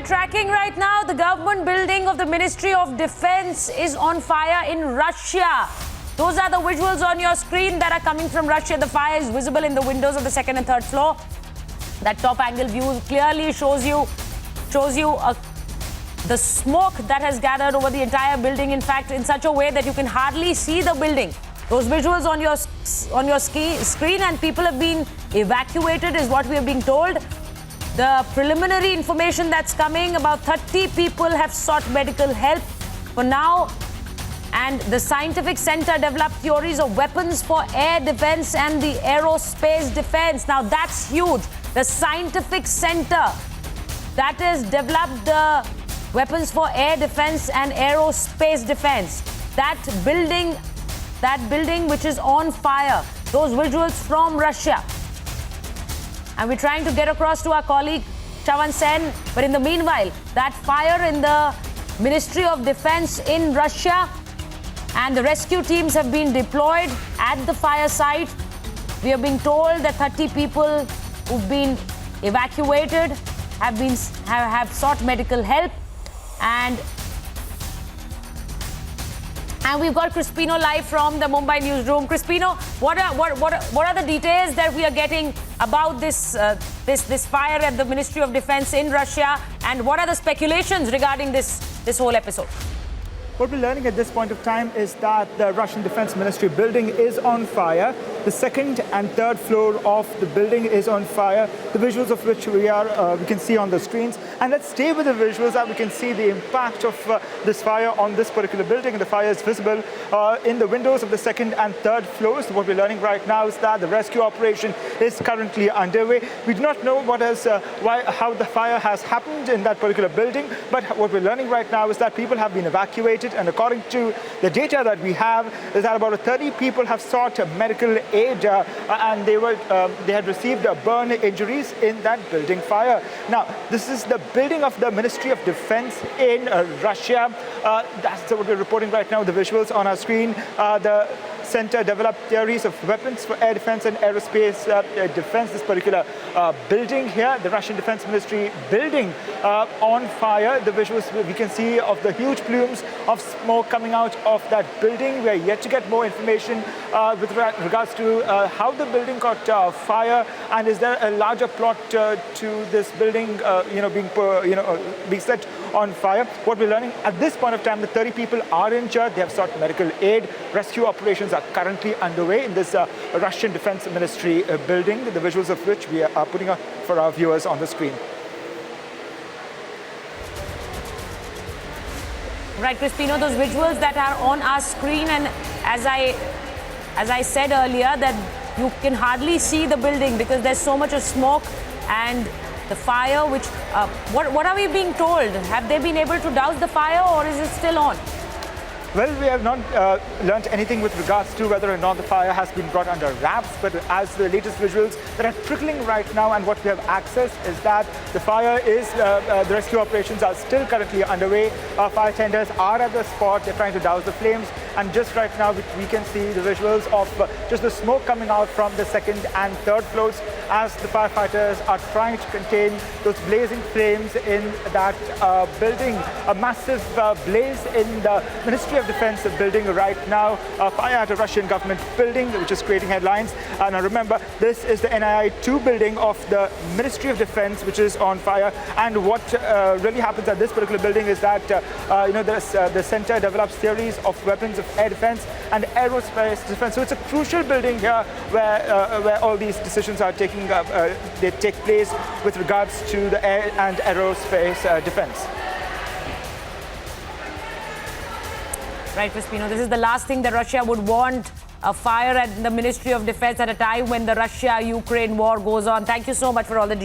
tracking right now, the government building of the Ministry of Defense is on fire in Russia. Those are the visuals on your screen that are coming from Russia. The fire is visible in the windows of the second and third floor. That top angle view clearly shows you the smoke that has gathered over the entire building, in fact, in such a way that you can hardly see the building. Those visuals on your screen, and people have been evacuated is what we are being told. The preliminary information that's coming, about 30 people have sought medical help for now. And the scientific center developed theories of weapons for air defense and the aerospace defense. Now that's huge. The scientific center that has developed the weapons for air defense and aerospace defense. That building which is on fire. Those visuals from Russia. And we're trying to get across to our colleague Chavan Sen. But in the meanwhile, that fire in the Ministry of Defense in Russia, and the rescue teams have been deployed at the fire site. We are being told that 30 people who've been evacuated have sought medical help. And we've got Crispino live from the Mumbai newsroom. Crispino, what are the details that we are getting about this fire at the Ministry of Defense in Russia, and what are the speculations regarding this whole episode? What we're learning at this point of time is that the Russian Defense Ministry building is on fire. The second and third floor of the building is on fire, the visuals of which we can see on the screens. And let's stay with the visuals that we can see the impact of this fire on this particular building. The fire is visible in the windows of the second and third floors. What we're learning right now is that the rescue operation is currently underway. We do not know how the fire has happened in that particular building, but what we're learning right now is that people have been evacuated. And according to the data that we have, is that about 30 people have sought medical aid, and they had received burn injuries in that building fire. Now, this is the building of the Ministry of Defense in Russia. That's what we're reporting right now. The visuals on our screen. The center developed theories of weapons for air defense and aerospace defense. This particular building here, the Russian Defense Ministry building on fire. The visuals we can see of the huge plumes of smoke coming out of that building. We are yet to get more information with regards to how the building caught fire, and is there a larger plot to this building being set on fire. What we're learning at this point of time, the 30 people are injured. They have sought medical aid. Rescue operations are currently underway in this Russian Defense Ministry building, the visuals of which we are putting up for our viewers on the screen. Right, Crispino, those visuals that are on our screen, and as I said earlier, that you can hardly see the building because there's so much of smoke and the fire, which, what are we being told? Have they been able to douse the fire, or is it still on? Well, we have not learnt anything with regards to whether or not the fire has been brought under wraps, but as the latest visuals that are trickling right now, and what we have access is that the fire is, the rescue operations are still currently underway. Fire tenders are at the spot. They're trying to douse the flames. And just right now, we can see the visuals of just the smoke coming out from the second and third floors as the firefighters are trying to contain those blazing flames in that building. A massive blaze in the Ministry of Defense building right now. Fire at a Russian government building, which is creating headlines. And remember, this is the NII-2 building of the Ministry of Defense, which is on fire. And what really happens at this particular building is that the center develops theories of weapons of air defense and aerospace defense. So it's a crucial building here where all these decisions are they take place with regards to the air and aerospace defense. Right, Crispino, this is the last thing that Russia would want, a fire at the Ministry of Defense at a time when the Russia-Ukraine war goes on. Thank you so much for all the details.